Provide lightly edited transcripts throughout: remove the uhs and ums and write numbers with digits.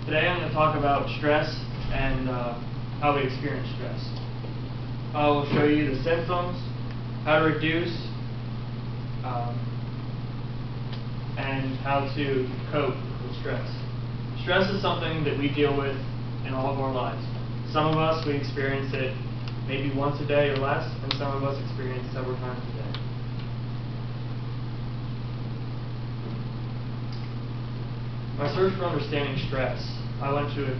Today I'm going to talk about stress and how we experience stress. I will show you the symptoms, how to reduce, and how to cope with stress. Stress is something that we deal with in all of our lives. Some of us, we experience it maybe once a day or less, and some of us experience it several times a day. My search for understanding stress, I went to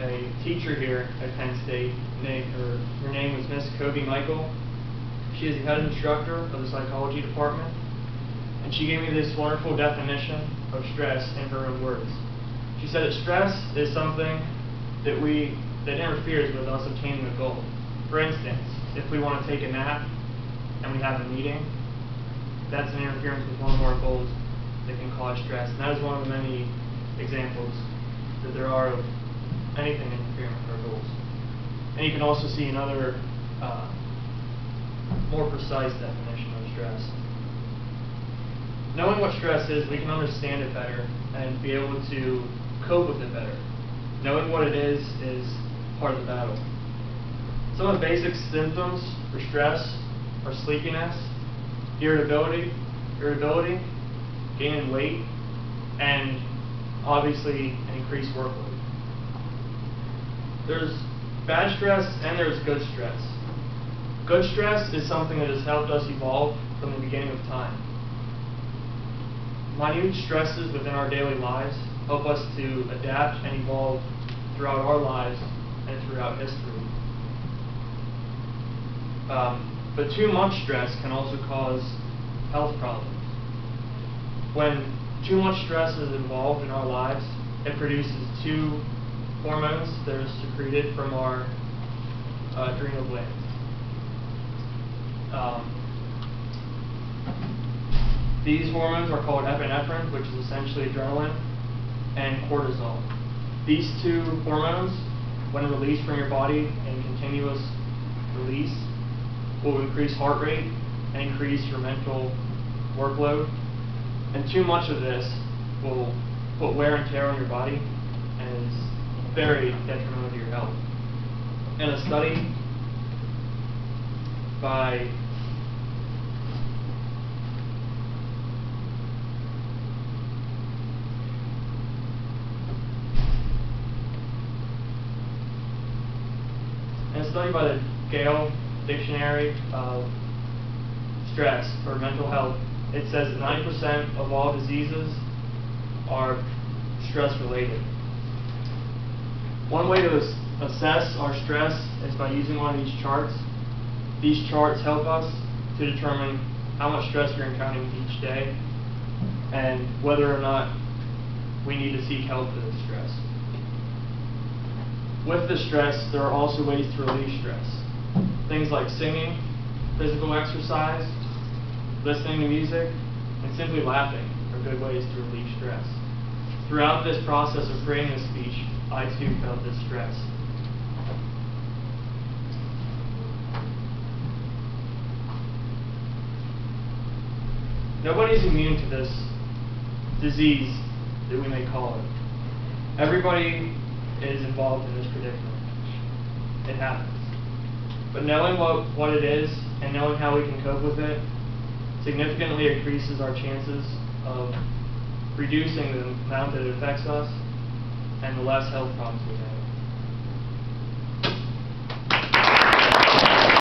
a teacher here at Penn State. Her name was Miss Kobe Michael. She is the head instructor of the psychology department, and she gave me this wonderful definition of stress in her own words. She said that stress is something that interferes with us obtaining a goal. For instance, if we want to take a nap and we have a meeting, that's an interference with one of our goals that can cause stress. And that is one of the many examples that there are of anything interfering with our goals. And you can also see another more precise definition of stress. Knowing what stress is, we can understand it better and be able to cope with it better. Knowing what it is part of the battle. Some of the basic symptoms for stress are sleepiness, irritability, gaining weight, and obviously an increased workload. There's bad stress and there's good stress. Good stress is something that has helped us evolve from the beginning of time. Minute stresses within our daily lives help us to adapt and evolve throughout our lives and throughout history. But too much stress can also cause health problems. When too much stress is involved in our lives, it produces two hormones that are secreted from our adrenal glands. These hormones are called epinephrine, which is essentially adrenaline, and cortisol. These two hormones, when released from your body in continuous release, will increase heart rate and increase your mental workload. And too much of this will put wear and tear on your body and is very detrimental to your health. In a study by the Gale Dictionary of Stress or Mental Health, it says that 90% of all diseases are stress-related. One way to assess our stress is by using one of these charts. These charts help us to determine how much stress we're encountering each day and whether or not we need to seek help for this stress. With the stress, there are also ways to relieve stress. Things like singing, physical exercise, listening to music, and simply laughing are good ways to relieve stress. Throughout this process of creating this speech, I too felt this stress. Nobody's immune to this disease that we may call it. Everybody is involved in this predicament. It happens. But knowing what it is and knowing how we can cope with it significantly increases our chances of reducing the amount that it affects us and the less health problems we have.